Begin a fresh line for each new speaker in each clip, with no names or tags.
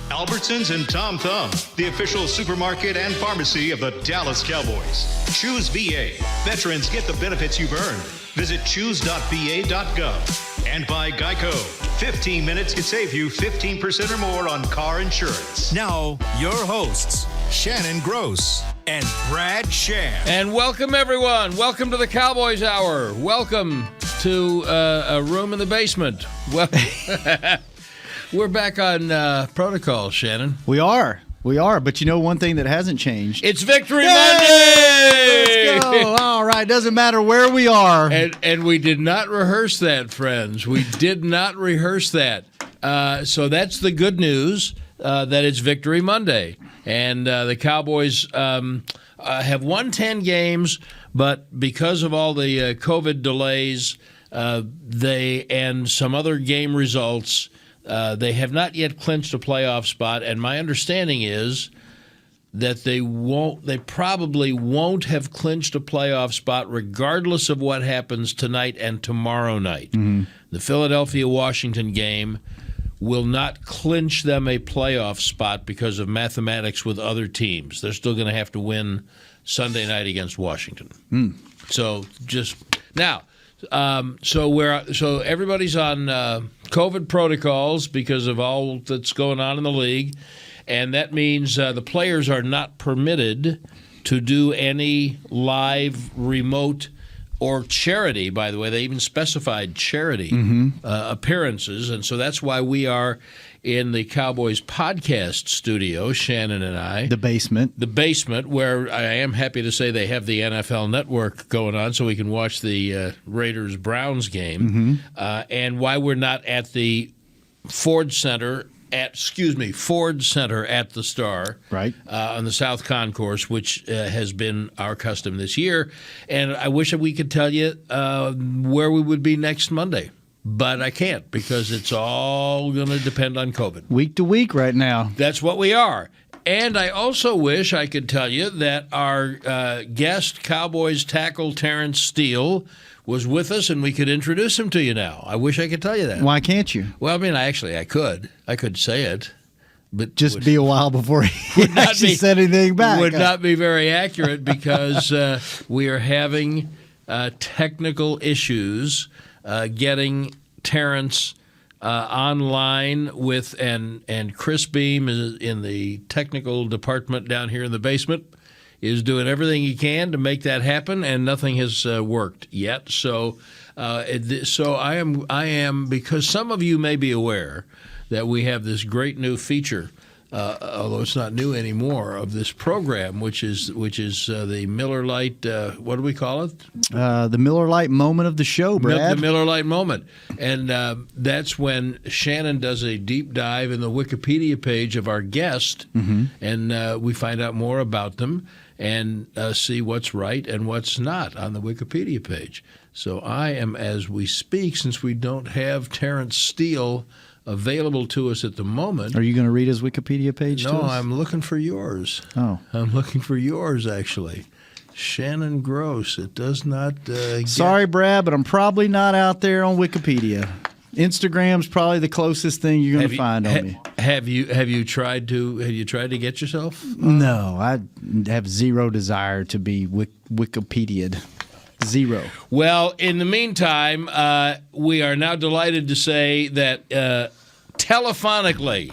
Albertsons and Tom Thumb, the official supermarket and pharmacy of the Dallas Cowboys. Choose VA. Veterans get the benefits you've earned. Visit choose.va.gov. And by Geico. 15 minutes could save you 15% or more on car insurance.
Now, your hosts, Shannon Gross and Brad Sham.
And welcome, everyone. Welcome to the Cowboys Hour. Welcome to a room in the basement. Well, we're back on protocol, Shannon.
We are. But you know one thing that hasn't changed?
It's Victory Monday!
Let's go. All right. Doesn't matter where we are.
And we did not rehearse that, friends. We did not rehearse that. So that's the good news, that it's Victory Monday. And the Cowboys have won 10 games, but because of all the COVID delays and some other game results, they have not yet clinched a playoff spot, and my understanding is that they probably won't have clinched a playoff spot regardless of what happens tonight and tomorrow night. Mm-hmm. The Philadelphia-Washington game will not clinch them a playoff spot because of mathematics with other teams. They're still going to have to win Sunday night against Washington. So just now. So everybody's on COVID protocols because of all that's going on in the league, and that means the players are not permitted to do any live, remote, or charity. By the way, they even specified charity appearances, and so that's why we are in the Cowboys podcast studio, Shannon and I.
The basement,
where I am happy to say they have the NFL Network going on so we can watch the Raiders-Browns game. And why we're not at the Ford Center at the Star,
right,
on the South Concourse, which has been our custom this year. And I wish we could tell you where we would be next Monday. But I can't because it's all going to depend on COVID.
Week to week right now.
That's what we are. And I also wish I could tell you that our guest Cowboys tackle Terence Steele was with us and we could introduce him to you now. I wish I could tell you that.
Why can't you?
Well, I mean, I could. I could say it. But
just be a while before he actually said anything back.
Would not be very accurate because we are having technical issues getting Terrence online with and Chris Beam is in the technical department down here in the basement is doing everything he can to make that happen, and nothing has worked yet. So I am because some of you may be aware that we have this great new feature, although it's not new anymore, of this program, which is the Miller Lite. What do we call it?
The Miller Lite moment of the show, Brad.
The Miller Lite moment, and that's when Shannon does a deep dive in the Wikipedia page of our guest, and we find out more about them and see what's right and what's not on the Wikipedia page. So I am, as we speak, since we don't have Terence Steele available to us at the moment.
Are you going to read his Wikipedia page to us?
No, I'm looking for yours.
Oh.
I'm looking for yours, actually. Shannon Gross. It does not
Sorry, Brad, but I'm probably not out there on Wikipedia. Instagram's probably the closest thing you're going to find on me.
Have you tried to get yourself?
No, I have zero desire to be Wikipedia'd. Zero.
Well, in the meantime, we are now delighted to say that telephonically,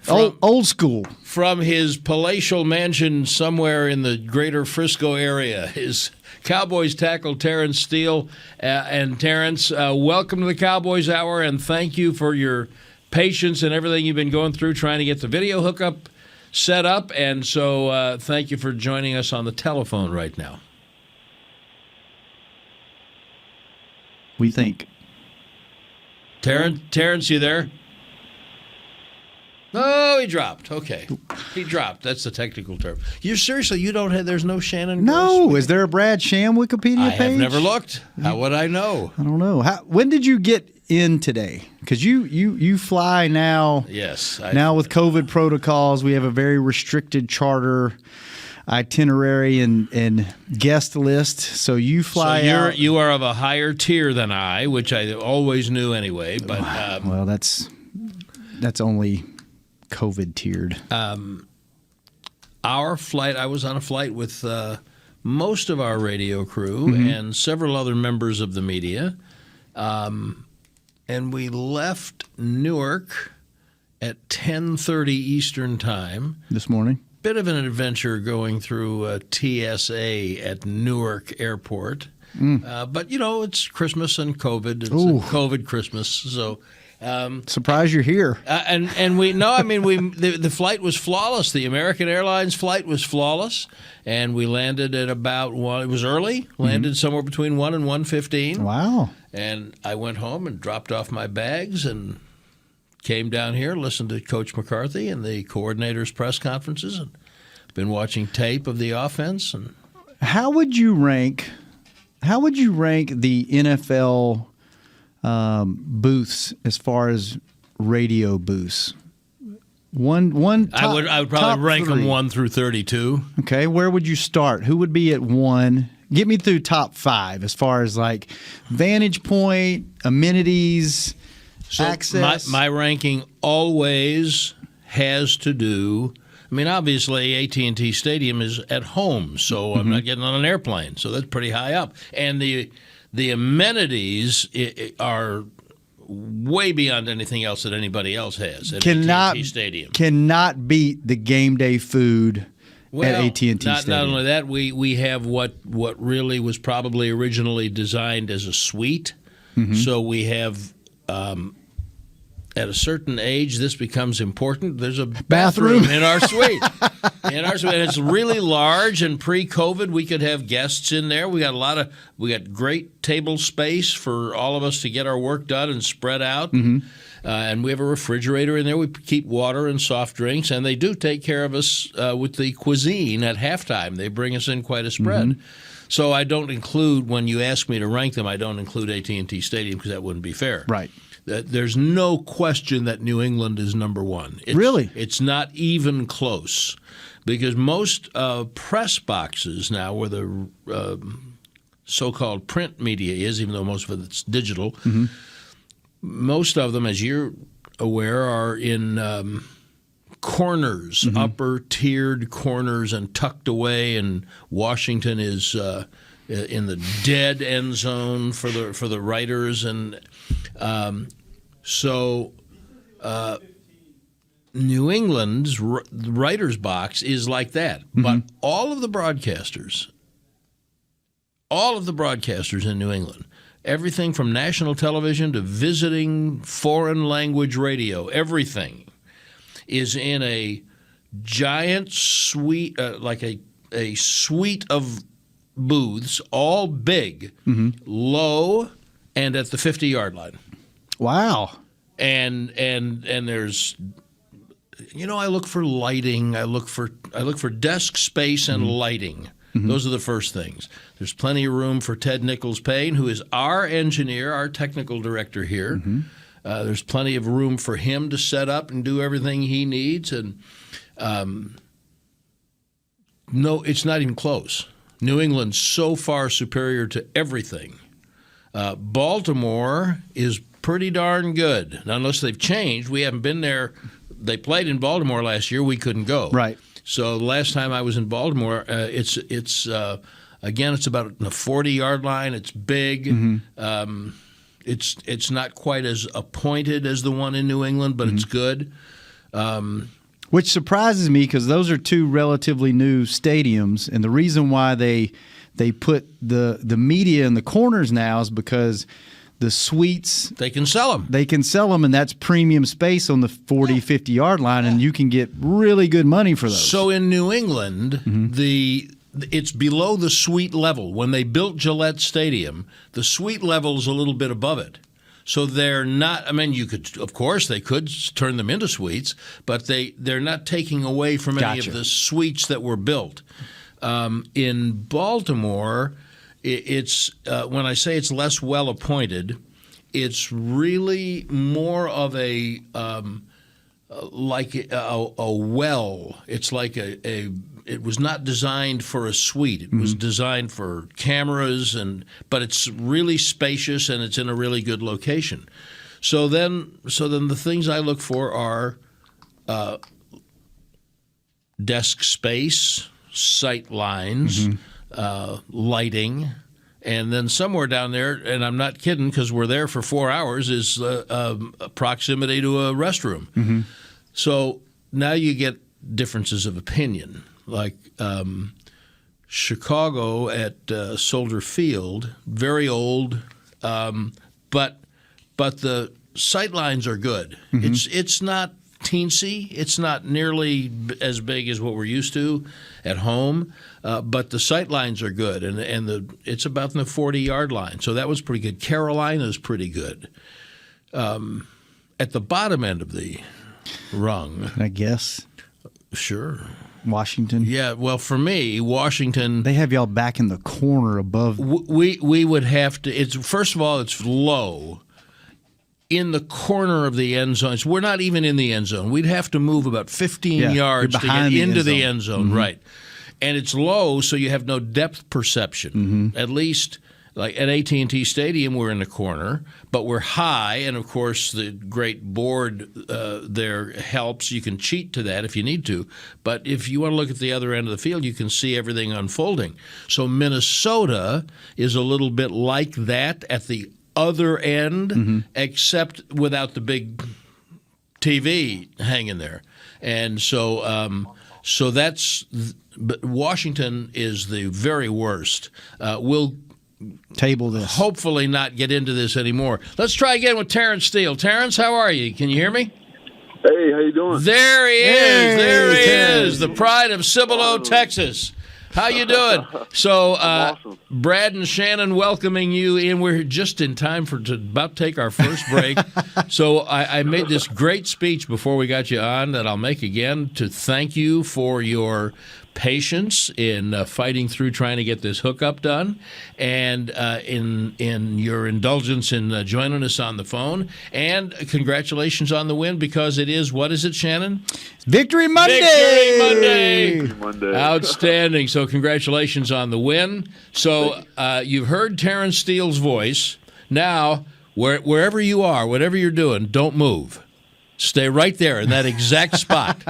old school,
from his palatial mansion somewhere in the greater Frisco area, his Cowboys tackle Terence Steele. And Terence, welcome to the Cowboys Hour, and thank you for your patience and everything you've been going through trying to get the video hookup set up. And so thank you for joining us on the telephone right now.
We think.
Terence, you there? Oh, he dropped. Okay. He dropped. That's the technical term. You don't have, there's no Shannon Gross?
No. Is there a Brad Sham Wikipedia page?
I have never looked. How would I know?
I don't know. When did you get in today? Because you fly now.
Yes.
Now with COVID protocols, we have a very restricted charter itinerary and guest list. So you fly out.
You are of a higher tier than I, which I always knew anyway. But
well, that's only COVID tiered?
Our flight, I was on a flight with most of our radio crew and several other members of the media. And we left Newark at 10:30 Eastern Time.
This morning?
Bit of an adventure going through TSA at Newark Airport. But, it's Christmas and COVID. It's a COVID Christmas. So...
surprised you're here.
The flight was flawless. The American Airlines flight was flawless, and we landed at about 1. It was early. Landed somewhere between 1 and 1:15.
Wow.
And I went home and dropped off my bags and came down here, listened to Coach McCarthy and the coordinators' press conferences, and been watching tape of the offense. And
How would you rank the NFL booths as far as radio booths? One.
I would probably rank them 1 through 32.
Okay, where would you start? Who would be at 1? Get me through top 5 as far as like vantage point, amenities, access.
My ranking always has to do. I mean, obviously, AT&T Stadium is at home, so I'm not getting on an airplane, so that's pretty high up. And the amenities are way beyond anything else that anybody else has at AT&T Stadium.
Cannot beat the game day food at AT&T Stadium.
Not only that, we have what really was probably originally designed as a suite. So we have, at a certain age, this becomes important. There's a bathroom in our suite. And it's really large. And pre-COVID, we could have guests in there. We got great table space for all of us to get our work done and spread out. And we have a refrigerator in there. We keep water and soft drinks, and they do take care of us with the cuisine at halftime. They bring us in quite a spread. So I don't include, when you ask me to rank them, I don't include AT&T Stadium because that wouldn't be fair.
Right.
There's no question that New England is number 1.
Really?
It's not even close, because most press boxes now, where the so-called print media is, even though most of it's digital, most of them, as you're aware, are in corners, upper-tiered corners and tucked away, and Washington is in the dead end zone for the writers, and so New England's writer's box is like that. But all of the broadcasters in New England, everything from national television to visiting foreign language radio, everything is in a giant suite, like a suite of booths, all big, low, and at the 50-yard line.
Wow.
And there's, I look for lighting. I look for desk space and lighting. Those are the first things. There's plenty of room for Ted Nichols-Payne, who is our engineer, our technical director here. There's plenty of room for him to set up and do everything he needs. And no, it's not even close. New England's so far superior to everything. Baltimore is pretty darn good. Now, unless they've changed, we haven't been there. They played in Baltimore last year. We couldn't go. Right. So the last time I was in Baltimore, it's again, it's about the 40-yard line. It's big. It's not quite as appointed as the one in New England, but it's good.
Which surprises me, because those are two relatively new stadiums, and the reason why they put the media in the corners now is because the suites,
they can sell them.
They can sell them, and that's premium space on the 40, 50-yard line, and you can get really good money for those.
So in New England, it's below the suite level. When they built Gillette Stadium, the suite level is a little bit above it. So they're not, I mean, they could turn them into suites, but they're not taking away from any of the suites that were built. In Baltimore, it's when I say it's less well appointed, it's really more of a like a well. It's like it was not designed for a suite. It was designed for cameras, but it's really spacious and it's in a really good location. So then the things I look for are desk space, sight lines, lighting, and then somewhere down there, and I'm not kidding because we're there for 4 hours, is proximity to a restroom. So now you get differences of opinion. Like Chicago at Soldier Field, very old, but the sight lines are good. It's not teensy. It's not nearly as big as what we're used to at home, but the sight lines are good, and it's about in the 40-yard line. So that was pretty good. Carolina's pretty good. At the bottom end of the rung,
I guess.
Sure.
Washington.
Yeah, well, for me, Washington.
They have y'all back in the corner above.
We would have to. It's first of all, it's low. In the corner of the end zone. We're not even in the end zone. We'd have to move about 15 yards to get into the end zone, right. And it's low, so you have no depth perception. At least, like at AT&T Stadium, we're in the corner, but we're high, and of course the great board there helps. You can cheat to that if you need to. But if you want to look at the other end of the field, you can see everything unfolding. So Minnesota is a little bit like that at the other end, except without the big TV hanging there. And so but Washington is the very worst. We'll
table this.
Hopefully not get into this anymore. Let's try again with Terence Steele. Terence, how are you? Can you hear me?
Hey, how you doing?
There he is. There he is. The pride of Cibolo, Texas. How you doing? So,
awesome.
Brad and Shannon welcoming you in. We're just in time to about take our first break. So I made this great speech before we got you on that I'll make again to thank you for your patience in fighting through trying to get this hookup done, and in your indulgence in joining us on the phone. And congratulations on the win, because it is, what is it, Shannon?
Victory Monday!
Victory Monday! Outstanding. So congratulations on the win. So you've heard Terence Steele's voice. Now, wherever you are, whatever you're doing, don't move. Stay right there in that exact spot.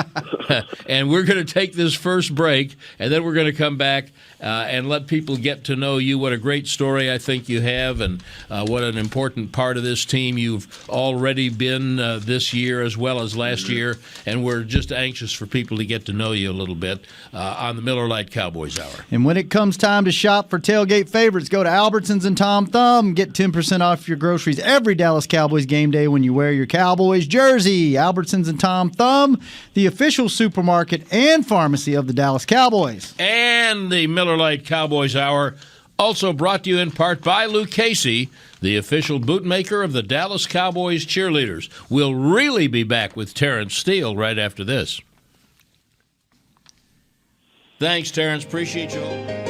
And we're going to take this first break, and then we're going to come back and let people get to know you. What a great story I think you have, and what an important part of this team you've already been this year as well as last year. And we're just anxious for people to get to know you a little bit on the Miller Lite Cowboys Hour.
And when it comes time to shop for tailgate favorites, go to Albertsons and Tom Thumb. Get 10% off your groceries every Dallas Cowboys game day when you wear your Cowboys jersey. Albertsons and Tom Thumb, the official supermarket and pharmacy of the Dallas Cowboys.
And the Miller Lite Cowboys Hour, also brought to you in part by Luke Casey, the official bootmaker of the Dallas Cowboys cheerleaders. We'll really be back with Terence Steele right after this. Thanks, Terence. Appreciate you all.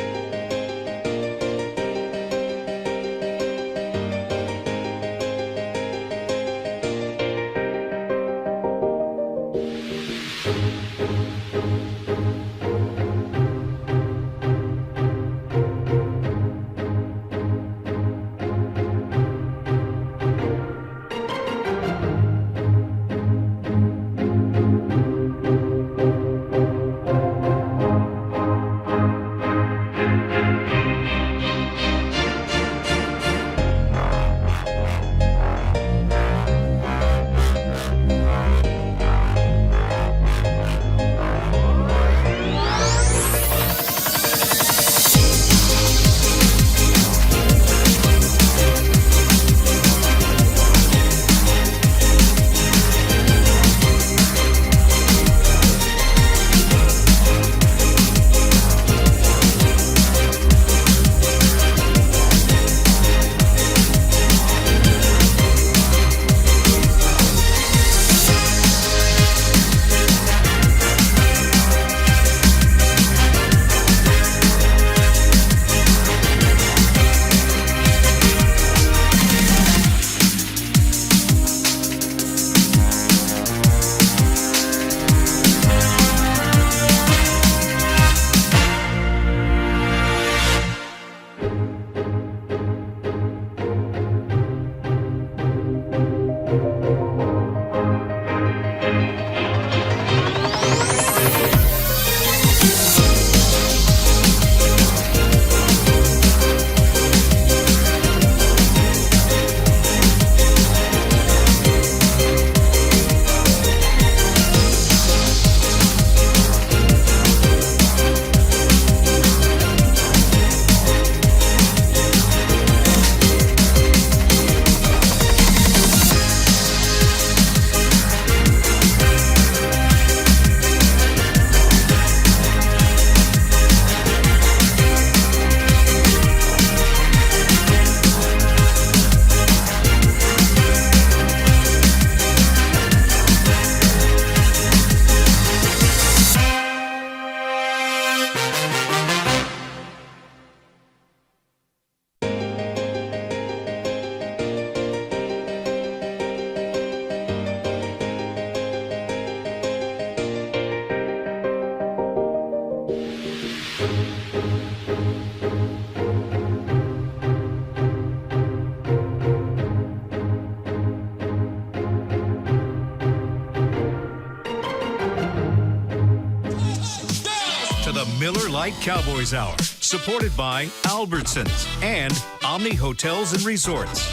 The Miller Lite Cowboys Hour, supported by Albertsons and Omni Hotels and Resorts.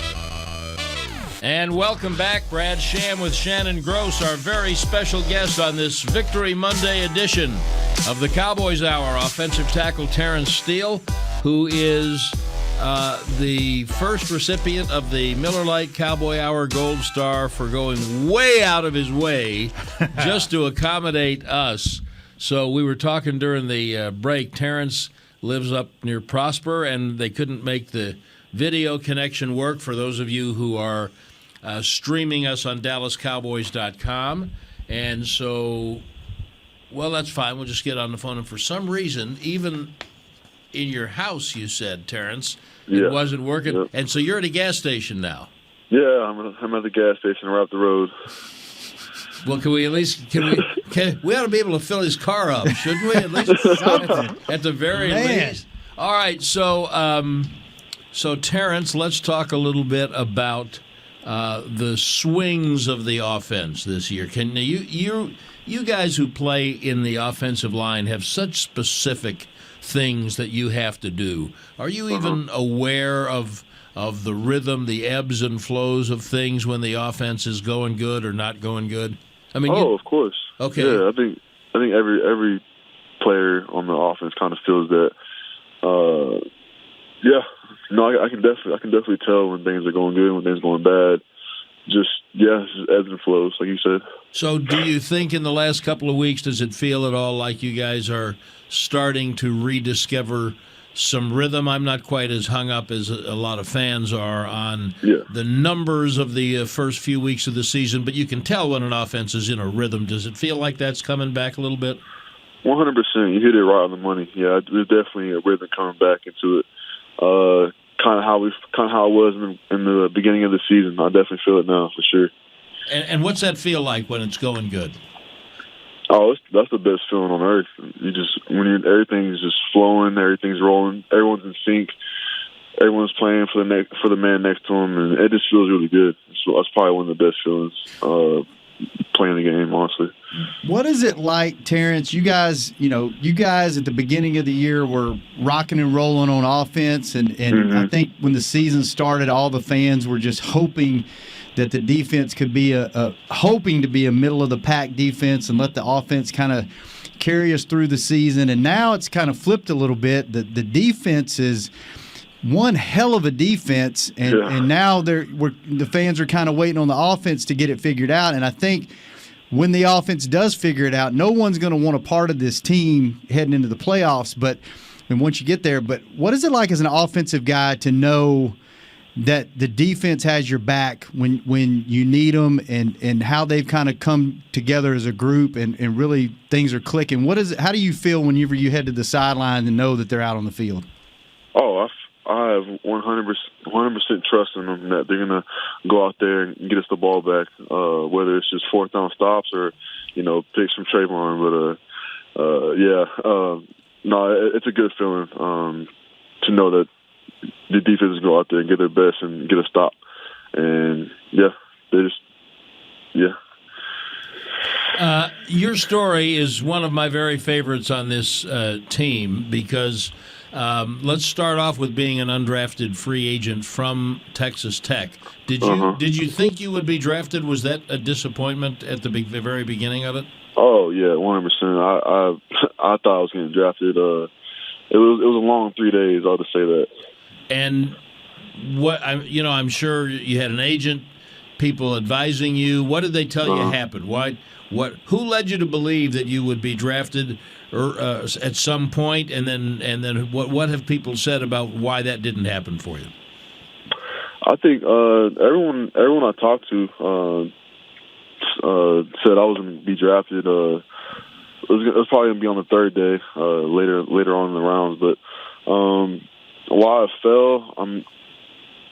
And welcome back, Brad Sham with Shannon Gross, our very special guest on this Victory Monday edition of the Cowboys Hour. Offensive tackle Terence Steele, who is the first recipient of the Miller Lite Cowboy Hour Gold Star for going way out of his way just to accommodate us. So we were talking during the break. Terence lives up near Prosper, and they couldn't make the video connection work for those of you who are streaming us on DallasCowboys.com. And so, well, that's fine. We'll just get on the phone. And for some reason, even in your house, you said, Terence, it wasn't working. Yep. And so you're at a gas station now.
Yeah, I'm at the gas station right up the road.
Well, can we at least we ought to be able to fill his car up, shouldn't we? At least something. At the very least. All right, so Terence, let's talk a little bit about the swings of the offense this year. Can you guys who play in the offensive line have such specific things that you have to do? Are you even aware of the rhythm, the ebbs and flows of things when the offense is going good or not going good? I mean,
of course.
Okay.
Yeah, I think every player on the offense kind of feels that. I can definitely tell when things are going good, when things are going bad. Just ebbs and flows, like you said. So,
do you think in the last couple of weeks, does it feel at all like you guys are starting to rediscover some rhythm? I'm not quite as hung up as a lot of fans are on the numbers of the first few weeks of the season, but you can tell when an offense is in a rhythm. Does it feel like that's coming back a little bit?
100%. You hit it right on the money. Yeah, there's definitely a rhythm coming back into it. Kind of how it was in the beginning of the season. I definitely feel it now for sure.
And what's that feel like when it's going good?
Oh, that's the best feeling on earth. Everything's just flowing, everything's rolling, everyone's in sync, everyone's playing for the man next to them, and it just feels really good. So that's probably one of the best feelings playing the game, honestly.
What is it like, Terence? You guys at the beginning of the year were rocking and rolling on offense, and I think when the season started, all the fans were just hoping that the defense could be hoping to be a middle of the pack defense and let the offense kind of carry us through the season. And now it's kind of flipped a little bit. The defense is one hell of a defense, and now the fans are kind of waiting on the offense to get it figured out. And I think when the offense does figure it out, no one's going to want a part of this team heading into the playoffs. And once you get there, but what is it like as an offensive guy to know that the defense has your back when you need them, and how they've kind of come together as a group and really things are clicking? How do you feel whenever you head to the sideline and know that they're out on the field?
Oh, I have 100% trust in them that they're going to go out there and get us the ball back, whether it's just fourth down stops or, picks from Trayvon. But, no, it's a good feeling to know that the defense go out there and get their best and get a stop. And,
your story is one of my very favorites on this team because let's start off with being an undrafted free agent from Texas Tech. Did you think you would be drafted? Was that a disappointment at the very beginning of it? Oh, yeah,
100%. I thought I was getting drafted. It was a long 3 days, I'll just say that.
And I'm sure you had an agent, people advising you. What did they tell you happened? Who led you to believe that you would be drafted at some point? And then what have people said about why that didn't happen for you?
I think everyone I talked to said I was going to be drafted. It was probably going to be on the third day, later on in the rounds, but. Why I fell,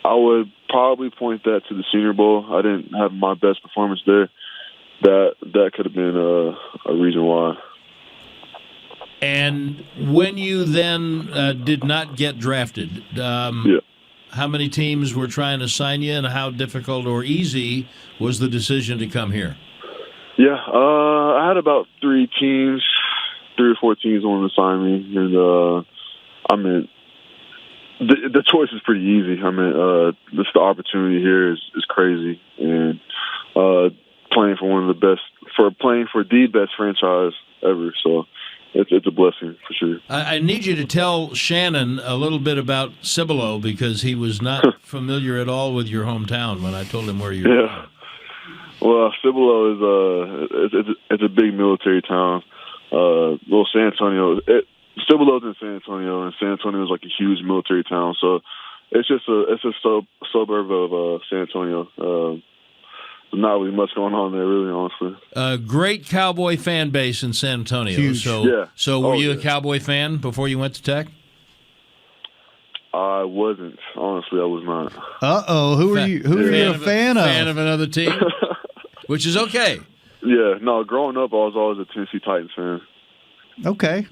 I would probably point that to the Senior Bowl. I didn't have my best performance there. That could have been a reason why.
And when you then did not get drafted, how many teams were trying to sign you, and how difficult or easy was the decision to come here?
Yeah, I had about 3 teams 3 or 4 teams wanted to sign me, and I mean, the choice is pretty easy. I mean, the opportunity here is crazy, and playing for the best franchise ever. So it's a blessing for sure.
I need you to tell Shannon a little bit about Cibolo, because he was not familiar at all with your hometown when I told him where you were.
Yeah. Well, Cibolo is it's a big military town. Little San Antonio. Cibolo's in San Antonio, and San Antonio is like a huge military town. So it's just a suburb of San Antonio. There's not really much going on there, really, honestly.
Great Cowboy fan base in San Antonio.
Huge.
So were you a Cowboy fan before you went to Tech?
I wasn't. Honestly, I was not.
Who are you? Who are you a fan of?
Fan of another team, which is okay.
Yeah, no. Growing up, I was always a Tennessee Titans fan.
Okay.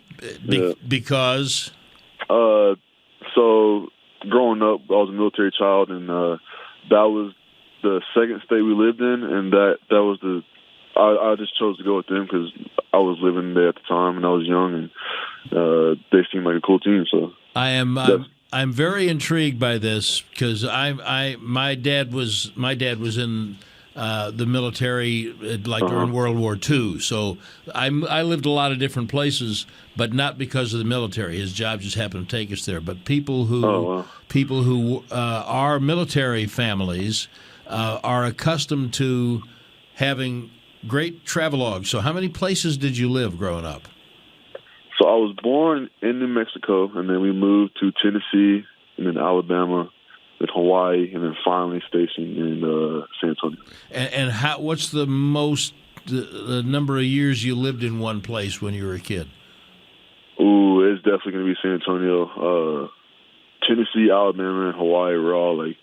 Because.
So growing up, I was a military child, and that was the second state we lived in, and that was I just chose to go with them because I was living there at the time, and I was young, and they seemed like a cool team. So
I'm very intrigued by this because my dad was in the military during World War II. So I lived a lot of different places, but not because of the military. His job just happened to take us there. But people who are military families are accustomed to having great travelogues. So how many places did you live growing up?
So I was born in New Mexico, and then we moved to Tennessee, and then Alabama, then Hawaii, and then finally stationed in San Antonio.
And what's the number of years you lived in one place when you were a kid?
Ooh, it's definitely going to be San Antonio. Tennessee, Alabama, and Hawaii were all like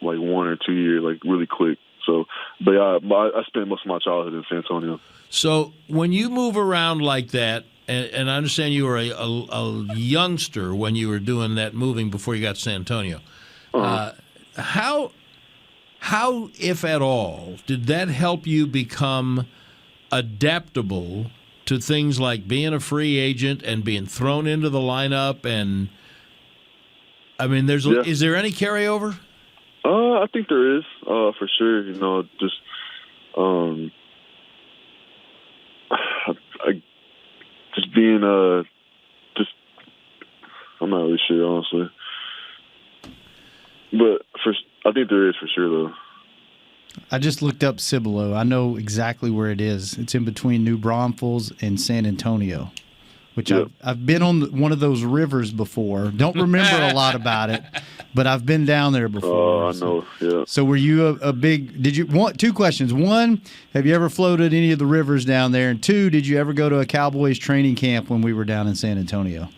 1 or 2 years, like really quick. So, but yeah, I spent most of my childhood in San Antonio. So
when you move around like that, and I understand you were a youngster when you were doing that moving before you got to San Antonio. How, if at all, did that help you become adaptable to things like being a free agent and being thrown into the lineup? And I mean, is there any carryover?
I think there is, for sure. You know, just just being I'm not really sure, honestly. But I think there is for sure, though.
I just looked up Cibolo. I know exactly where it is. It's in between New Braunfels and San Antonio, which I've been on one of those rivers before. Don't remember a lot about it, but I've been down there before.
I know, yeah.
So were you a big – did you – two questions. One, have you ever floated any of the rivers down there? And two, did you ever go to a Cowboys training camp when we were down in San Antonio?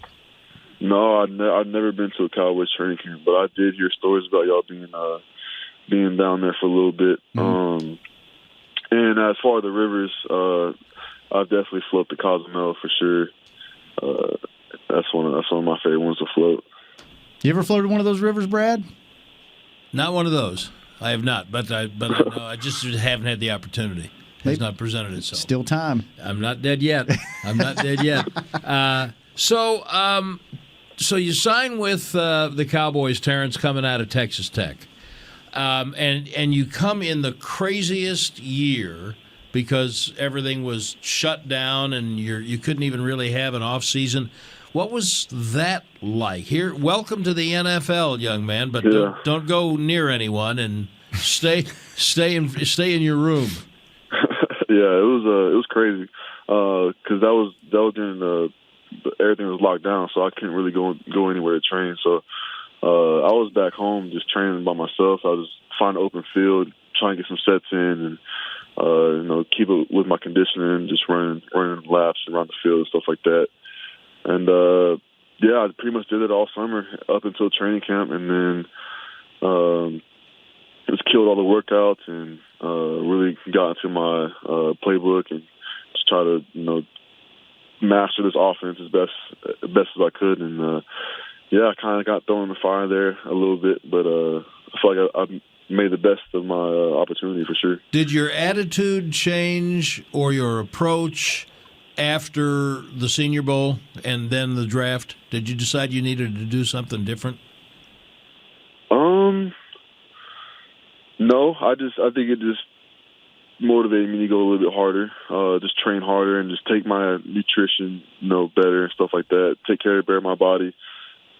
No, I've never been to a Cowboys training camp, but I did hear stories about y'all being down there for a little bit. Mm-hmm. And as far as the rivers, I've definitely floated the Cozumel for sure. That's one of my favorite ones to float.
You ever floated one of those rivers, Brad?
Not one of those. I have not, but I know I just haven't had the opportunity. It's not presented itself.
Still time.
I'm not dead yet. So you sign with the Cowboys, Terence, coming out of Texas Tech, and you come in the craziest year because everything was shut down and you couldn't even really have an off season. What was that like? Here, welcome to the NFL, young man, but don't go near anyone and stay in your room.
Yeah, it was crazy because that was during everything was locked down, so I couldn't really go anywhere to train. So I was back home just training by myself. I was finding an open field, trying to get some sets in, and keep it with my conditioning, just running laps around the field and stuff like that. And I pretty much did it all summer up until training camp, and then just killed all the workouts and really got into my playbook and just try to master this offense as best as I could. And I kind of got thrown in the fire there a little bit, but I feel like I've made the best of my opportunity for sure.
Did your attitude change or your approach after the Senior Bowl and then the draft? Did you decide you needed to do something different?
No, I think it just motivated me to go a little bit harder, just train harder and just take my nutrition, better and stuff like that. Take better of my body.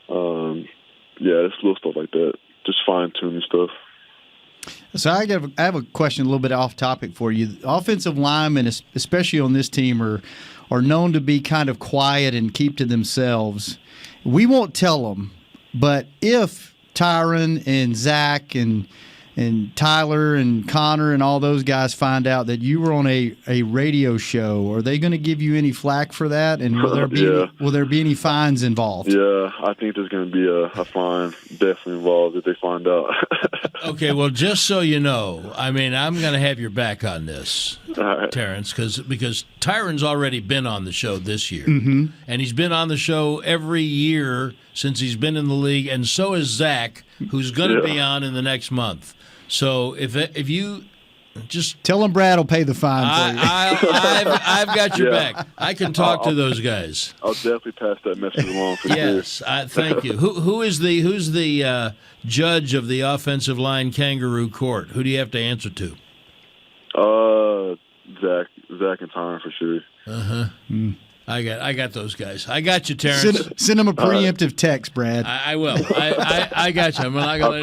Just little stuff like that. Just fine-tuning stuff.
So I have a question a little bit off topic for you. Offensive linemen, especially on this team, are known to be kind of quiet and keep to themselves. We won't tell them, but if Tyron and Zach and Tyler and Connor and all those guys find out that you were on a radio show, are they going to give you any flack for that? And will there be any fines involved?
Yeah, I think there's going to be a fine definitely involved if they find out.
Okay, well, just so you know, I'm going to have your back on this,
right.
Terence, because Tyron's already been on the show this year.
Mm-hmm.
And he's been on the show every year since he's been in the league, and so is Zach, who's going to be on in the next month. So if you just
tell them Brad will pay the fine for you.
I've got your back. I can talk to those guys.
I'll definitely pass that message along for
yes, thank you. Who's the judge of the offensive line kangaroo court? Who do you have to answer to?
Zach and Tyron for sure.
I got those guys. I got you, Terrence.
Send them a preemptive text, Brad.
I will. I got you. I'm not gonna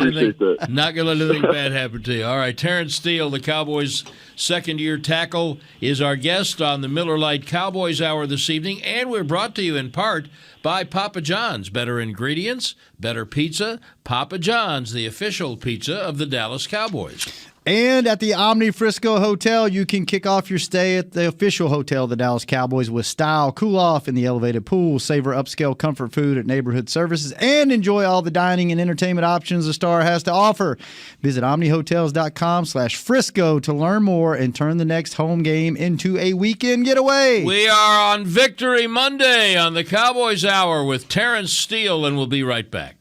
let anything bad happen to you. All right, Terence Steele, the Cowboys' second-year tackle, is our guest on the Miller Lite Cowboys Hour this evening, and we're brought to you in part by Papa John's. Better ingredients, better pizza. Papa John's, the official pizza of the Dallas Cowboys.
And at the Omni Frisco Hotel, you can kick off your stay at the official hotel of the Dallas Cowboys with style, cool off in the elevated pool, savor upscale comfort food at neighborhood services, and enjoy all the dining and entertainment options the Star has to offer. Visit omnihotels.com/Frisco to learn more and turn the next home game into a weekend getaway.
We are on Victory Monday on the Cowboys Hour with Terence Steele, and we'll be right back.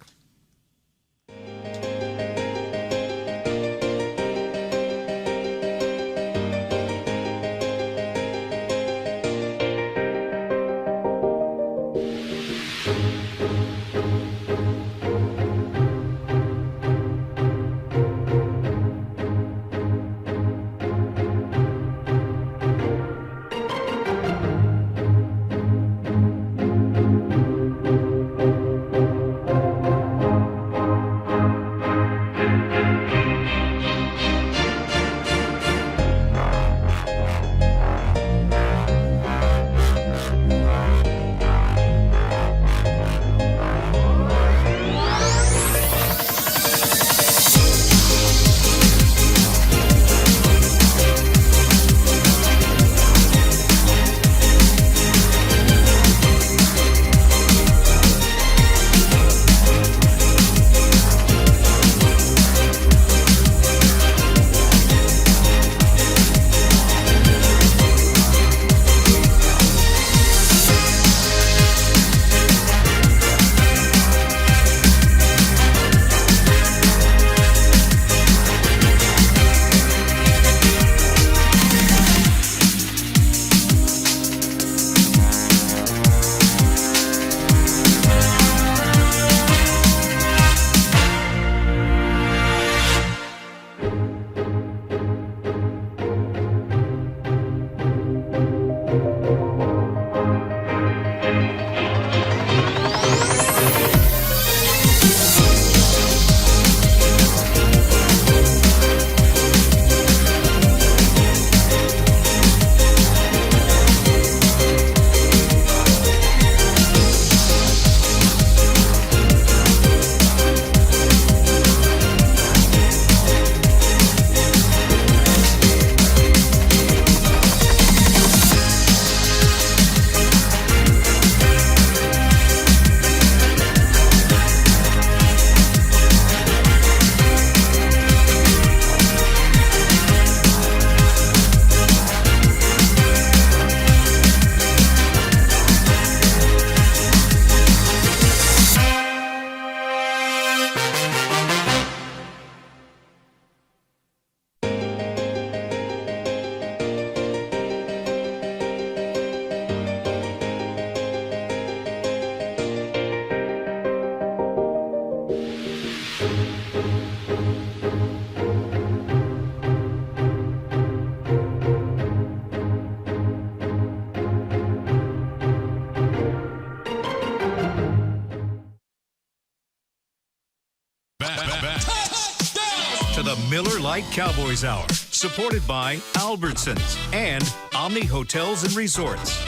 Miller Lite Cowboys Hour, supported by Albertsons and Omni Hotels and Resorts.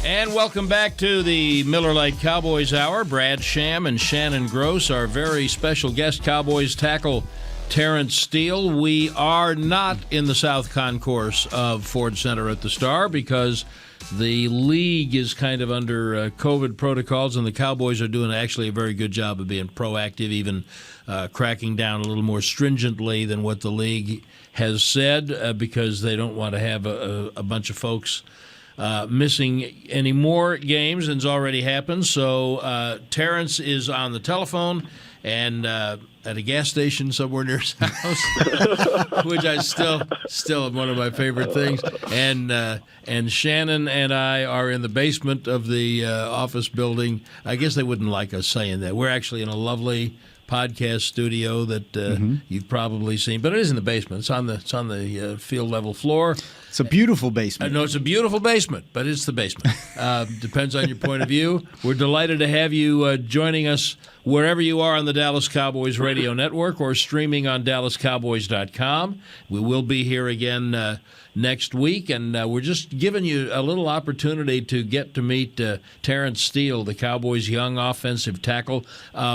And welcome back to the Miller Lite Cowboys Hour. Brad Sham and Shannon Gross, our very special guest Cowboys tackle Terence Steele. We are not in the South Concourse of Ford Center at the Star because the league is kind of under COVID protocols, and the Cowboys are doing actually a very good job of being proactive, even cracking down a little more stringently than what the league has said because they don't want to have a bunch of folks missing any more games than's already happened. So Terrence is on the telephone and at a gas station somewhere near his house, which I still one of my favorite things. And Shannon and I are in the basement of the office building. I guess they wouldn't like us saying that. We're actually in a lovely podcast studio that you've probably seen, but it is in the basement. It's on the field level floor.
It's a beautiful basement.
No, it's a beautiful basement, but it's the basement. Depends on your point of view. We're delighted to have you joining us wherever you are on the Dallas Cowboys radio network or streaming on DallasCowboys.com. We will be here again next week, and we're just giving you a little opportunity to get to meet Terence Steele, the Cowboys' young offensive tackle.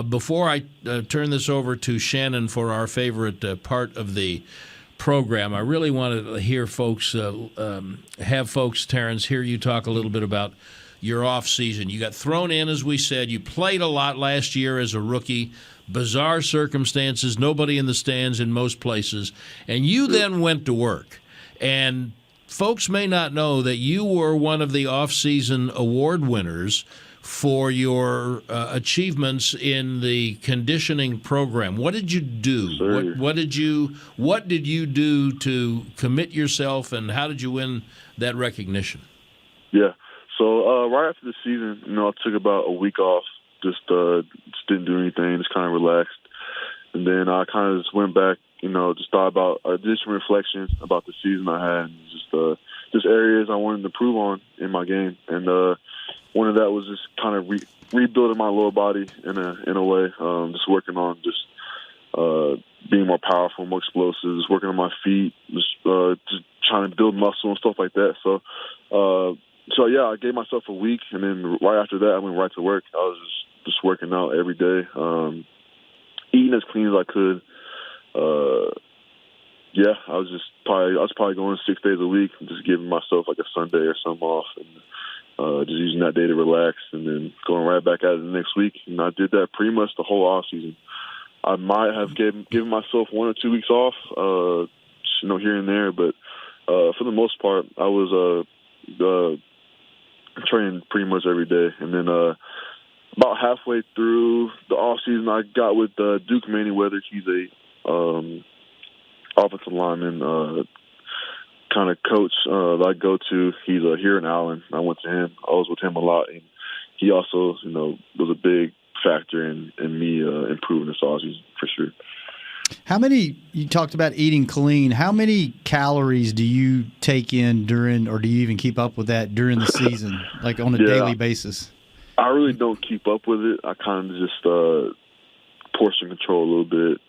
Before I turn this over to Shannon for our favorite part of the program, I really want to hear folks, Terence, hear you talk a little bit about your off season. You got thrown in, as we said. You played a lot last year as a rookie. Bizarre circumstances, nobody in the stands in most places. And you then went to work. And folks may not know that you were one of the off-season award winners for your achievements in the conditioning program. What did you do? What did you do to commit yourself, and how did you win that recognition?
Yeah. So right after the season, I took about a week off, just didn't do anything, just kind of relaxed. And then I kind of just went back, just thought about, did some reflections about the season I had, and just areas I wanted to improve on in my game. And one of that was just kind of rebuilding my lower body in a way, just working on being more powerful, more explosive, just working on my feet, just trying to build muscle and stuff like that. So yeah, I gave myself a week, and then right after that, I went right to work. I was just working out every day, eating as clean as I could. Yeah, I was probably going 6 days a week, and just giving myself like a Sunday or something off, and just using that day to relax, and then going right back at it the next week. And I did that pretty much the whole off season. I might have given myself 1 or 2 weeks off, here and there, but for the most part, I was training pretty much every day. And then about halfway through the off season, I got with Duke Manyweather. He's a offensive lineman kind of coach that I go to. He's here in Allen. I went to him. I was with him a lot, and he also, was a big factor in me improving this offseason for sure.
You talked about eating clean. How many calories do you take in during, or do you even keep up with that during the season, like on a daily basis?
I really don't keep up with it. I kind of just portion control a little bit.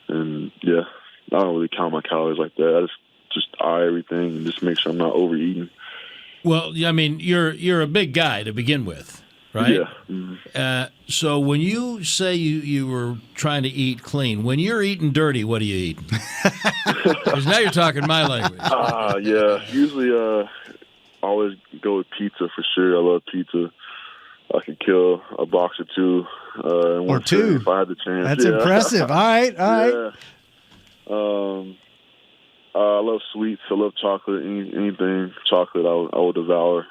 And yeah, I don't really count my calories like that. I just eye everything and just make sure I'm not overeating.
Well, I mean, you're a big guy to begin with, right?
Yeah. Mm-hmm.
So when you say you were trying to eat clean, when you're eating dirty, what are you eating? Because now you're talking my language.
Yeah. Usually I always go with pizza for sure. I love pizza. I could kill a box or two.
Or two.
If I had the chance.
That's impressive. All right.
Yeah. I love sweets. I love chocolate. Anything chocolate, I will devour.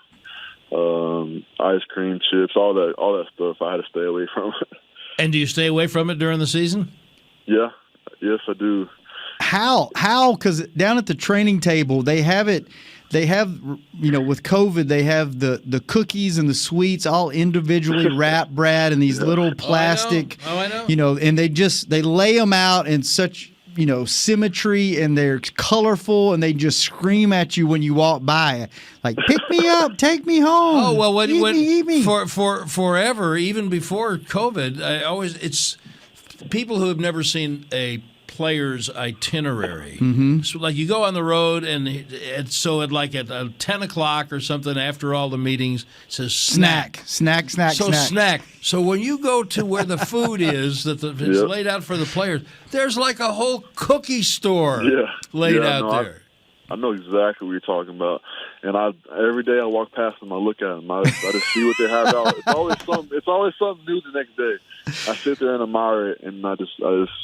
Ice cream, chips, all that stuff. I had to stay away from it.
And do you stay away from it during the season?
Yeah. Yes, I do.
How? Because down at the training table, they have it. They have, with COVID, they have the cookies and the sweets all individually wrapped, Brad, in these little plastic.
Oh, I know.
And they lay them out in such, symmetry, and they're colorful, and they just scream at you when you walk by, like, pick me up, take me home.
Oh, well,
eat me.
For forever, even before COVID, people who have never seen a player's itinerary.
Mm-hmm.
So, like, you go on the road, and so at 10 o'clock or something after all the meetings, it says snack.
Snack.
So snack. So when you go to where the food is it's laid out for the players, there's like a whole cookie store laid out there.
I know exactly what you're talking about, and every day I walk past them, I look at them, I just see what they have out. It's always something new the next day. I sit there and admire it, and I just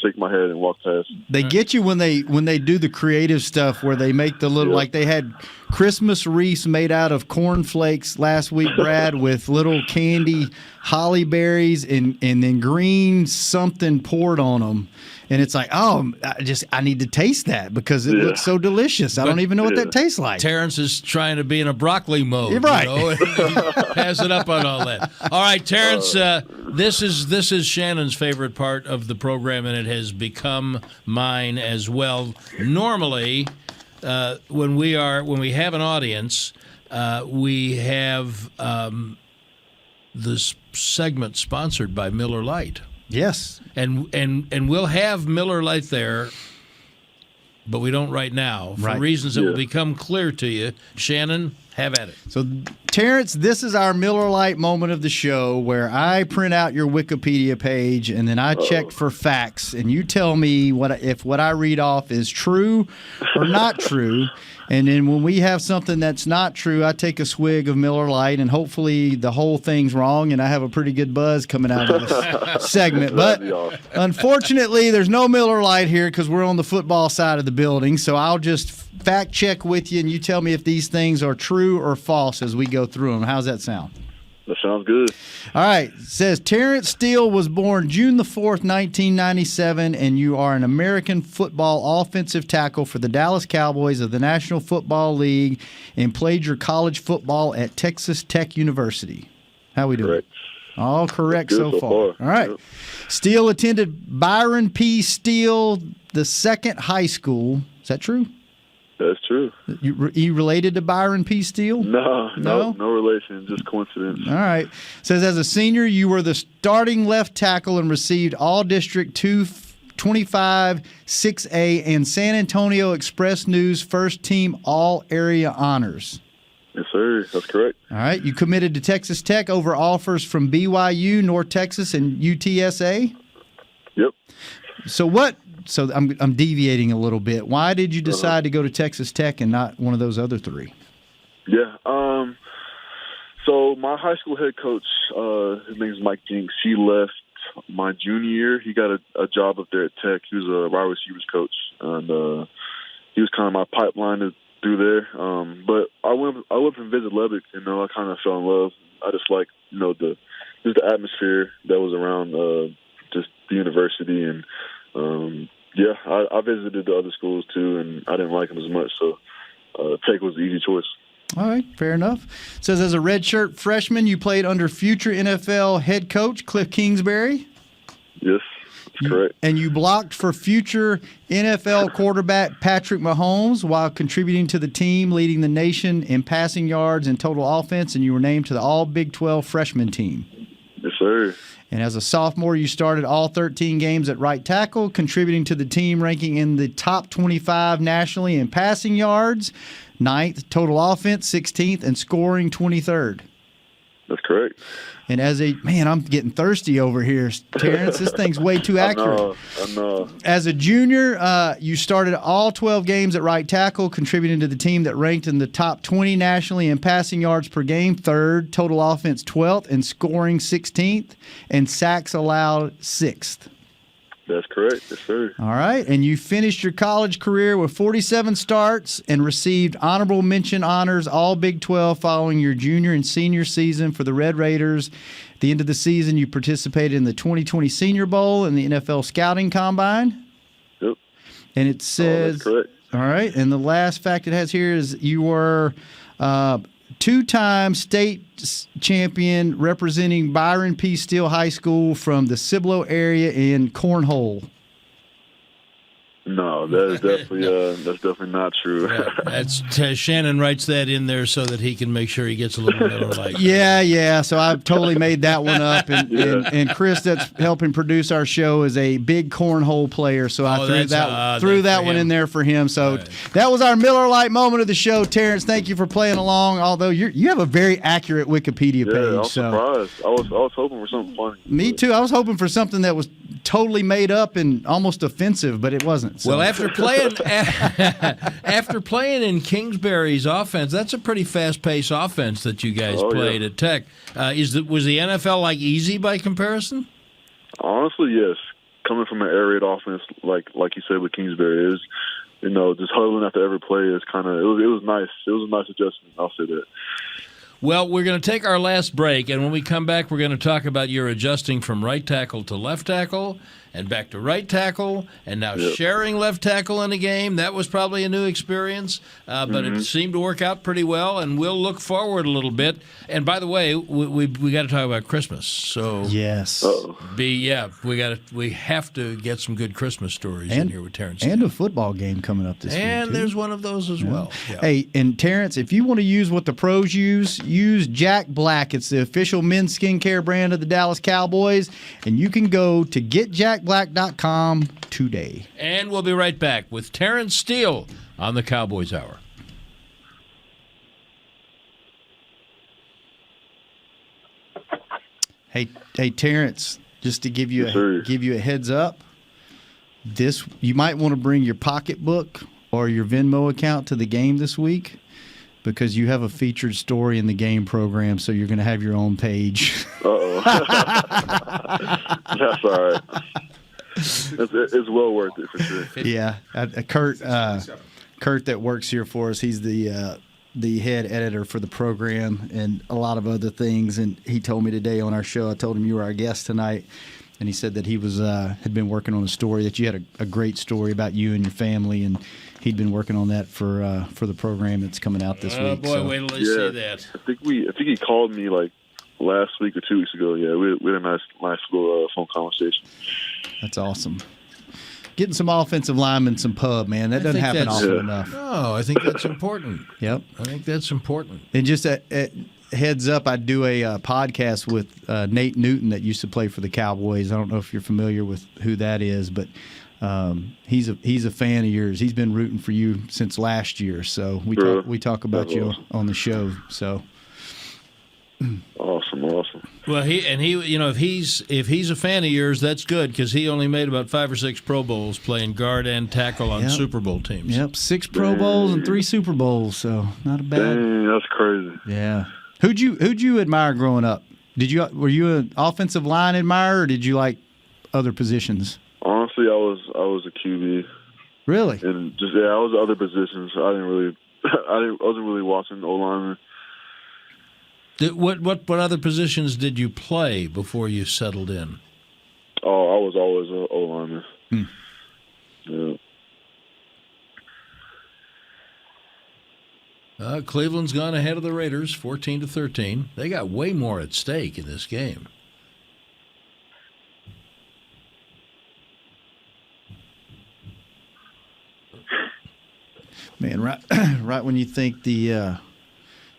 shake my head and walk past.
They get you when they do the creative stuff where they make the little like they had Christmas wreaths made out of cornflakes last week, Brad, with little candy holly berries and then green something poured on them. And it's like, I need to taste that because it looks so delicious. I don't even know what that tastes like.
Terrence is trying to be in a broccoli mode.
You're right.
And he has it up on all that. All right, Terrence, this is Shannon's favorite part of the program, and it has become mine as well. Normally, when we have an audience, we have this segment sponsored by Miller Lite.
Yes.
And we'll have Miller Lite there, but we don't right now for reasons that will become clear to you. Shannon, have at it.
So, Terrence, this is our Miller Lite moment of the show where I print out your Wikipedia page and then I check for facts, and you tell me if what I read off is true or not true. And then when we have something that's not true, I take a swig of Miller Lite, and hopefully the whole thing's wrong, and I have a pretty good buzz coming out of this segment. But unfortunately, there's no Miller Lite here because we're on the football side of the building. So I'll just fact check with you, and you tell me if these things are true or false as we go through them. How's that sound?
That sounds good.
All right. It says Terence Steele was born June the 4th, 1997, and you are an American football offensive tackle for the Dallas Cowboys of the National Football League and played your college football at Texas Tech University. How we doing?
Correct.
All correct so far. All right.
Yep.
Steele attended Byron P. Steele the second high school. Is that true?
That's true.
You related to Byron P. Steele?
No relation, just coincidence.
All right. It says as a senior, you were the starting left tackle and received All-District 225 6A and San Antonio Express News First Team All-Area honors.
Yes, sir. That's correct.
All right. You committed to Texas Tech over offers from BYU, North Texas, and UTSA?
Yep.
So I'm deviating a little bit. Why did you decide to go to Texas Tech and not one of those other three?
Yeah. So my high school head coach, his name is Mike Jinks. He left my junior year. He got a job up there at Tech. He was a wide receivers coach, and he was kind of my pipeline through there. But I went and visited Lubbock, and I kind of fell in love. I just like the atmosphere that was around just the university and. I visited the other schools too, and I didn't like them as much, so Tech was the easy choice.
All right, fair enough. It says as a redshirt freshman, you played under future NFL head coach Cliff Kingsbury.
Yes, that's correct.
And you blocked for future NFL quarterback Patrick Mahomes while contributing to the team, leading the nation in passing yards and total offense, and you were named to the All Big 12 freshman team.
Yes, sir.
And as a sophomore, you started all 13 games at right tackle, contributing to the team, ranking in the top 25 nationally in passing yards, 9th, total offense, 16th, and scoring 23rd.
That's correct.
And I'm getting thirsty over here, Terrence. This thing's way too accurate.
I know.
As a junior, you started all 12 games at right tackle, contributing to the team that ranked in the top 20 nationally in passing yards per game, 3rd, total offense 12th, and scoring 16th, and sacks allowed 6th.
That's correct. Yes, sir.
All right. And you finished your college career with 47 starts and received honorable mention honors all Big 12 following your junior and senior season for the Red Raiders. At the end of the season, you participated in the 2020 Senior Bowl and the NFL Scouting Combine.
Yep.
And it says,
that's correct.
All right. And the last fact it has here is you were two-time state champion representing Byron P. Steele High School from the Cibolo area in cornhole.
No, that's definitely not true.
That's Shannon writes that in there so that he can make sure he gets a little Miller Lite.
Yeah. So I've totally made that one up. And Chris, that's helping produce our show, is a big cornhole player. So I threw that one in there for him. So that was our Miller Lite moment of the show. Terrence, thank you for playing along. Although you have a very accurate Wikipedia page.
I was surprised. I was hoping for something funny.
Me too. I was hoping for something that was totally made up and almost offensive, but it wasn't. So.
Well, after playing in Kingsbury's offense, that's a pretty fast-paced offense that you guys played at Tech. Was the NFL like easy by comparison?
Honestly, yes. Coming from an air raid offense like you said with Kingsbury, is just huddling after every play is kind of it was nice. It was a nice adjustment. I'll say that.
Well, we're going to take our last break, and when we come back, we're going to talk about your adjusting from right tackle to left tackle and back to right tackle, and now sharing left tackle in a game. That was probably a new experience, but it seemed to work out pretty well, and we'll look forward a little bit. And by the way, we got to talk about Christmas. So
yes,
we have to get some good Christmas stories in here with Terence.
And a football game coming up this week.
And there's one of those as well. Yeah.
Hey, and Terrence, if you want to use what the pros use Jack Black. It's the official men's skincare brand of the Dallas Cowboys, and you can go to getjackblack.com today. And
we'll be right back with Terence Steele on the Cowboys Hour.
Hey, Terrence, just to give you a heads up, you might want to bring your pocketbook or your Venmo account to the game this week, because you have a featured story in the game program, so you're going to have your own page.
Uh-oh. That's all right. It's well worth it for sure.
Yeah. Kurt that works here for us, he's the head editor for the program and a lot of other things, and he told me today on our show, I told him you were our guest tonight, and he said that he was had been working on a story, that you had a great story about you and your family, and he'd been working on that for the program that's coming out this week.
Oh boy, wait till they see that.
I think he called me like last week or 2 weeks ago. Yeah, we had a nice little phone conversation.
That's awesome. Getting some offensive linemen, some pub, man. That doesn't happen often enough.
No, I think that's important.
Yep.
I think that's important.
And just a heads up, I do a podcast with Nate Newton that used to play for the Cowboys. I don't know if you're familiar with who that is, but he's a fan of yours. He's been rooting for you since last year. So we talk about you on the show. So
awesome.
Well, if he's a fan of yours, that's good, because he only made about 5 or 6 Pro Bowls playing guard and tackle on Super Bowl teams.
Yep, 6 Pro Bowls and 3 Super Bowls. So not a bad.
Dang, that's crazy.
Yeah. Who'd you admire growing up? Were you an offensive line admirer, or did you like other positions?
Honestly, I was a QB.
Really?
And I was other positions. I wasn't really watching O-linemen.
What other positions did you play before you settled in?
Oh, I was always an O-lineman. Yeah.
Cleveland's gone ahead of the Raiders, 14-13. They got way more at stake in this game.
Man, right when you think the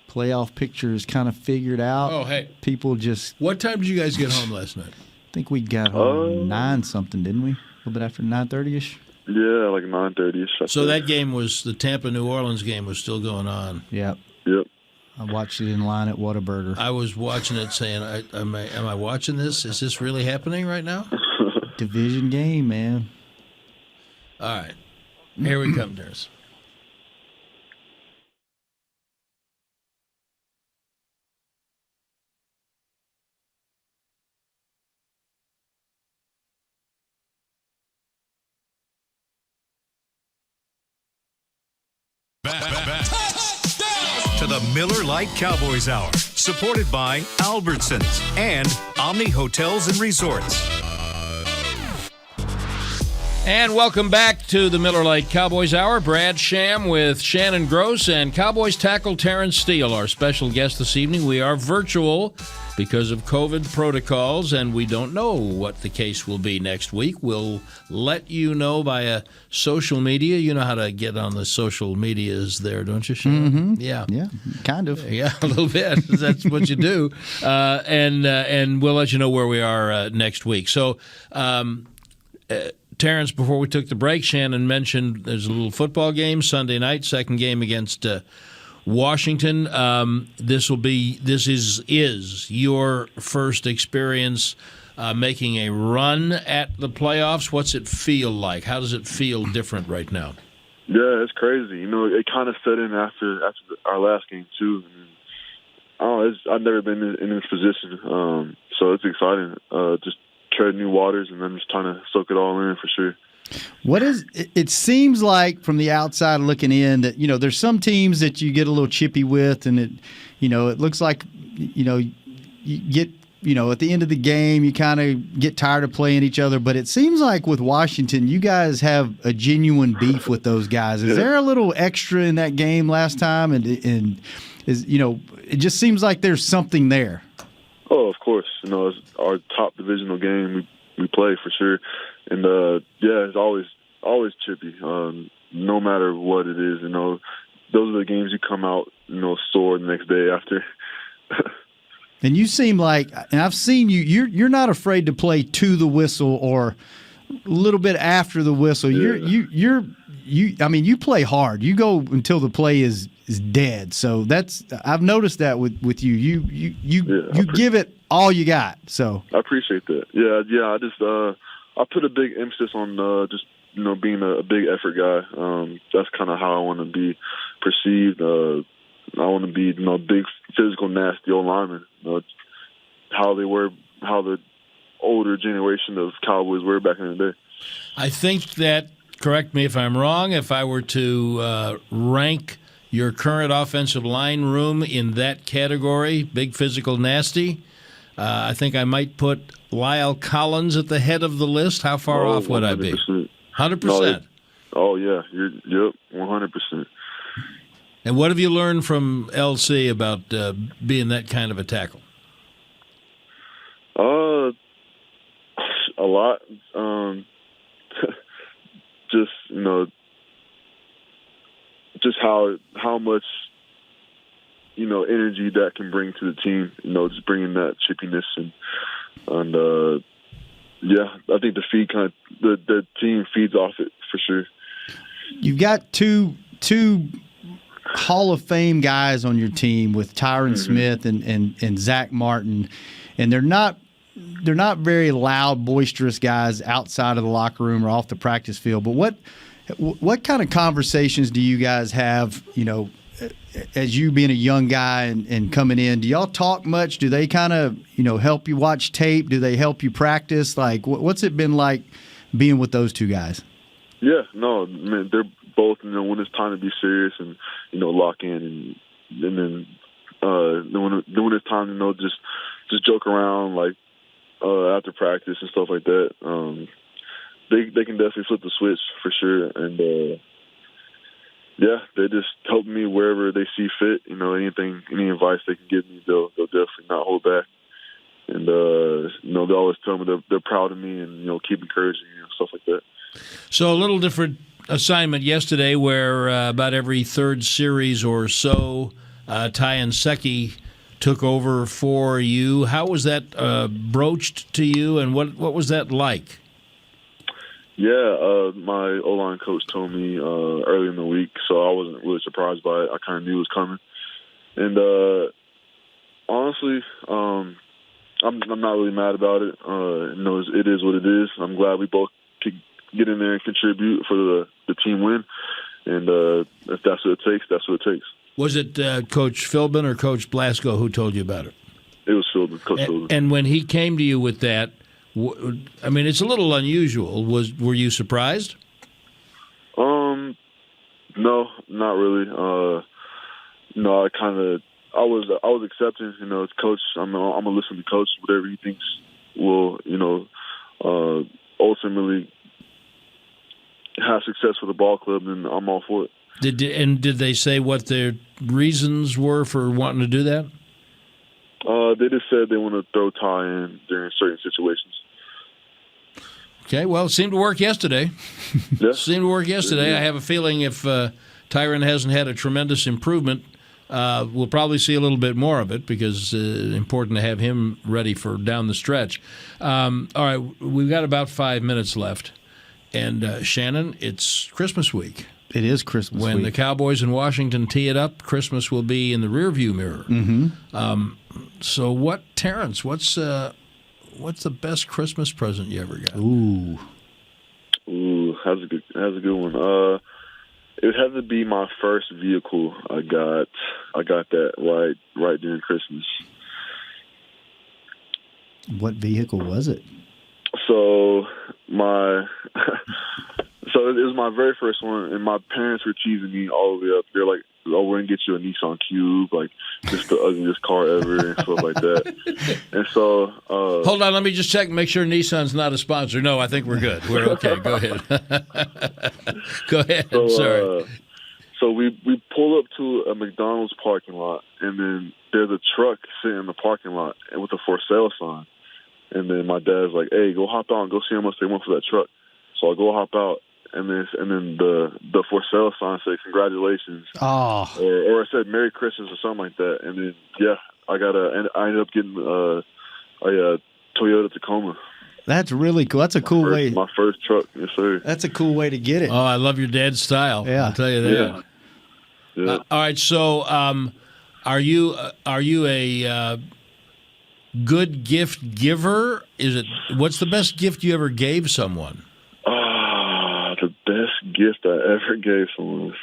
playoff picture is kind of figured out.
Oh, hey.
People just...
What time did you guys get home last night?
I think we got home 9-something, didn't we? A little bit after 9:30-ish?
Yeah, like 9:30-ish.
So that game the Tampa-New Orleans game was still going on.
Yep. I watched it in line at Whataburger.
I was watching it saying, am I watching this? Is this really happening right now?
Division game, man.
All right. Here we come, Terrence.
Back to the Miller Lite Cowboys Hour, supported by Albertsons and Omni Hotels and Resorts.
And welcome back to the Miller Lite Cowboys Hour. Brad Sham with Shannon Gross and Cowboys tackle Terence Steele, our special guest this evening. We are virtual because of COVID protocols, and we don't know what the case will be next week. We'll let you know via social media. You know how to get on the social medias there, don't you, Shannon?
Mm-hmm.
Yeah.
Yeah, kind of.
Yeah, a little bit. That's what you do. And we'll let you know where we are next week. So, Terrence, before we took the break, Shannon mentioned there's a little football game Sunday night, second game against Washington. This is your first experience making a run at the playoffs. What's it feel like? How does it feel different right now?
Yeah, it's crazy. You know, it kind of set in after our last game too. I've never been in this position, so it's exciting. Just tread new waters, and I'm just trying to soak it all in for sure.
It seems like from the outside looking in that, there's some teams that you get a little chippy with, and it looks like, you get, at the end of the game, you kind of get tired of playing each other. But it seems like with Washington, you guys have a genuine beef with those guys. Is there a little extra in that game last time? And is, it just seems like there's something there.
Oh, of course. It's our top divisional game we play for sure. And, it's always chippy, no matter what it is. Those are the games you come out, sore the next day after.
And you seem like, and I've seen you're not afraid to play to the whistle or a little bit after the whistle. Yeah. You play hard. You go until the play is dead. So I've noticed that with you. You give it all you got. So
I appreciate that. Yeah. I just I put a big emphasis on just being a big effort guy. That's kind of how I want to be perceived. I want to be big, physical, nasty old lineman. How the older generation of Cowboys were back in the day.
I think that, correct me if I'm wrong, if I were to rank your current offensive line room in that category, big, physical, nasty, I think I might put Lyle Collins at the head of the list. How far off would 100%. I be? 100%.
Oh, yeah. Yep, 100%.
And what have you learned from LC about being that kind of a tackle?
A lot. Just how much energy that can bring to the team. Just bringing that chippiness and I think the team feeds off it for sure.
You've got two Hall of Fame guys on your team with Tyron Smith and Zach Martin, and they're not very loud, boisterous guys outside of the locker room or off the practice field. But what kind of conversations do you guys have, as you being a young guy and coming in? Do y'all talk much? Do they kind of, help you watch tape? Do they help you practice? Like, what's it been like being with those two guys?
Yeah, no, man, they're both, when it's time to be serious and, lock in and then when it's time to, just joke around, like, after practice and stuff like that. They can definitely flip the switch for sure. And, they just help me wherever they see fit. Any advice they can give me, they'll definitely not hold back. And, they always tell me they're proud of me and, keep encouraging me and stuff like that.
So a little different assignment yesterday where about every third series or so, Ty and Secchi took over for you. How was that broached to you, and what was that like?
Yeah, my O-line coach told me early in the week, so I wasn't really surprised by it. I kind of knew it was coming. And honestly, I'm not really mad about it. It is what it is. I'm glad we both could get in there and contribute for the team win. And if that's what it takes, that's what it takes. Was it
Coach Philbin or Coach Blasco who told you about it?
It was Philbin, Coach Philbin.
And when he came to you with that, it's a little unusual. Were you surprised?
No, not really. I was accepting. As coach, I'm gonna listen to coach. Whatever he thinks will, ultimately have success with the ball club, then I'm all for it.
Did they say what their reasons were for wanting to do that?
They just said they want to throw Ty in during certain situations.
Okay, well, it seemed to work yesterday.
Yeah.
Seemed to work yesterday.
Yeah.
I have a feeling if Tyron hasn't had a tremendous improvement, we'll probably see a little bit more of it because it's important to have him ready for down the stretch. All right, we've got about 5 minutes left. And, Shannon, it's Christmas week.
It is Christmas
When
week.
the Cowboys in Washington tee it up, Christmas will be in the rearview mirror. Mm-hmm. So, Terrence, what's the best Christmas present you ever got?
Ooh,
That's a good one. It would have to be my first vehicle. I got that right during Christmas.
what vehicle was it?
So it was my very first one, and my parents were cheesing me all the way up. They're like, "Oh, we're gonna get you a Nissan Cube, like just the ugliest car ever," and stuff like that. And so,
Hold on, let me just check and make sure Nissan's not a sponsor. No, I think we're good. We're okay. Go ahead. Go ahead.
so,
Sorry.
So we pull up to a McDonald's parking lot, and then there's a truck sitting in the parking lot with a for sale sign. And then my dad's like, "Hey, go hop out and go see how much they want for that truck." So I go hop out, and then the for sale sign said "Congratulations,"
Oh,
or it said "Merry Christmas" or something like that. And then I ended up getting a Toyota Tacoma.
that's really cool. That's a cool way.
My first truck, yes sir.
That's a cool way to get it.
Oh, I love your dad's style.
Yeah.
I'll tell you that.
Yeah.
All right, so are you a good gift giver? What's the best gift you ever gave someone?
The best gift I ever gave someone was,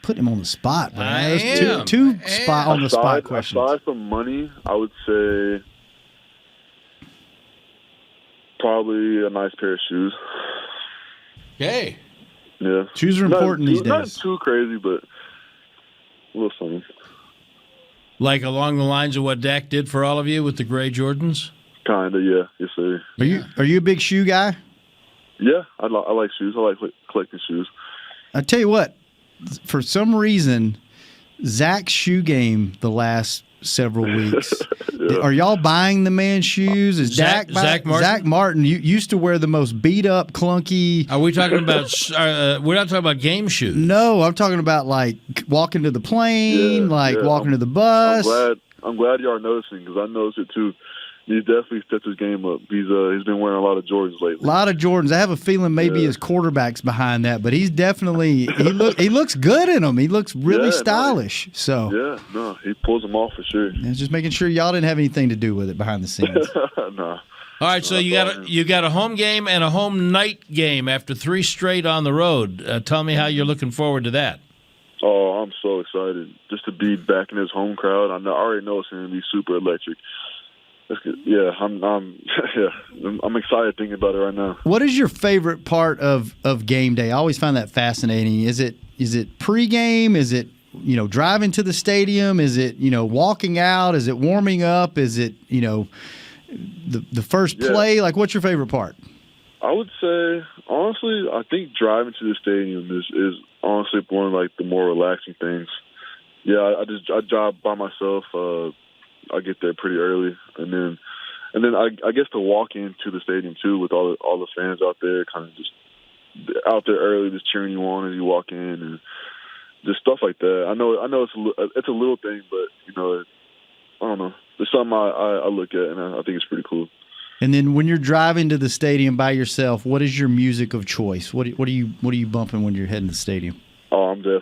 Put him on the spot, man.
I
Those
am.
two spot on the spot
aside,
questions.
aside from money, I would say probably a nice pair of shoes.
Okay.
Yeah.
Shoes are important these
Not
days.
too crazy, but a little something.
Like along the lines of what Dak did for all of you with the gray Jordans?
Kinda, yeah. Yes, sir.
Are you a big shoe guy?
Yeah, I like shoes. I like collecting shoes.
I tell you what, for some reason, Zach's shoe game the last several weeks. Are y'all buying the man's shoes? Is
Zach Martin?
Zach Martin used to wear the most beat up, clunky.
Are we talking about? We're not talking about game shoes.
No, I'm talking about like walking to the plane, walking to the bus.
I'm glad you are noticing because I noticed it too. He's definitely stepped his game up. He's been wearing a lot of Jordans lately.
A lot of Jordans. I have a feeling maybe his quarterback's behind that, but he's definitely he looks good in them. He looks really stylish.
He pulls them off for sure.
Yeah, just making sure y'all didn't have anything to do with it behind the scenes.
Nah.
All right, so you got a home game and a home night game after 3 straight on the road. Tell me how you're looking forward to that.
Oh, I'm so excited just to be back in this home crowd. I already know it's going to be super electric. Yeah, I'm excited thinking about it right now.
What is your favorite part of game day? I always find that fascinating. Is it pregame? Is it driving to the stadium? Is it walking out? Is it warming up? Is it the first play? Like, what's your favorite part?
I would say honestly, I think driving to the stadium is honestly one of like the more relaxing things. Yeah, I drive by myself. I get there pretty early, and then I guess to walk into the stadium too with all the fans out there, kind of just out there early, just cheering you on as you walk in, and just stuff like that. I know it's a little thing, but I don't know. It's something I look at, and I think it's pretty cool.
And then when you're driving to the stadium by yourself, what is your music of choice? What are you bumping when you're heading to the stadium?
Oh, I'm a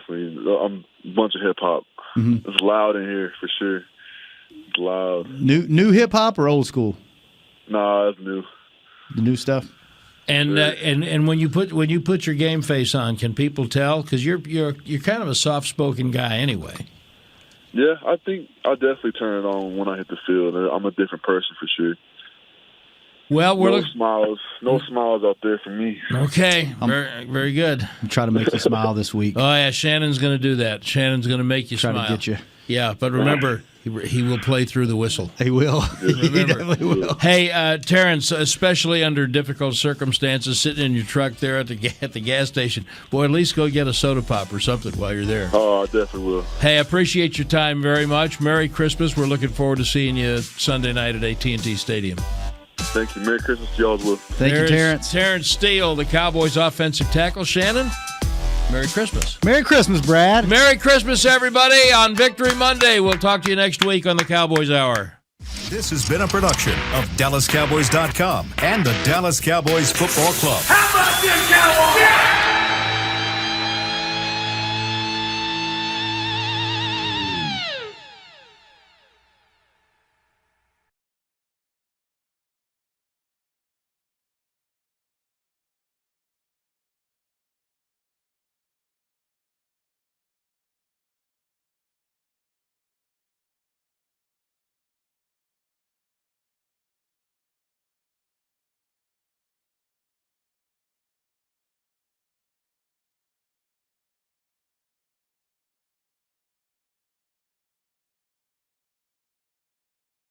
bunch of hip hop. Mm-hmm. It's loud in here for sure. It's loud.
New hip hop or old school?
Nah, it's new.
The new stuff.
And and when you put your game face on, can people tell? Because you're kind of a soft spoken guy anyway.
Yeah, I think I definitely turn it on when I hit the field. I'm a different person for sure.
Well,
no smiles out there for me.
Okay, very, very good.
I'm trying to make you smile this week.
Oh yeah, Shannon's going to do that. Shannon's going to make you
Try
smile.
to get you.
Yeah, but remember, he will play through the whistle.
He will. He definitely will.
Hey, Terrence, especially under difficult circumstances, sitting in your truck there at the gas station, boy, at least go get a soda pop or something while you're there.
Oh, I definitely will.
Hey, I appreciate your time very much. Merry Christmas. We're looking forward to seeing you Sunday night at AT&T Stadium.
Thank you. Merry Christmas to y'all as well.
Thank you, Terrence.
Terence Steele, the Cowboys offensive tackle. Shannon, Merry Christmas.
Merry Christmas, Brad.
Merry Christmas, everybody, on Victory Monday. We'll talk to you next week on the Cowboys Hour.
This has been a production of DallasCowboys.com and the Dallas Cowboys Football Club.
How about this, Cowboys?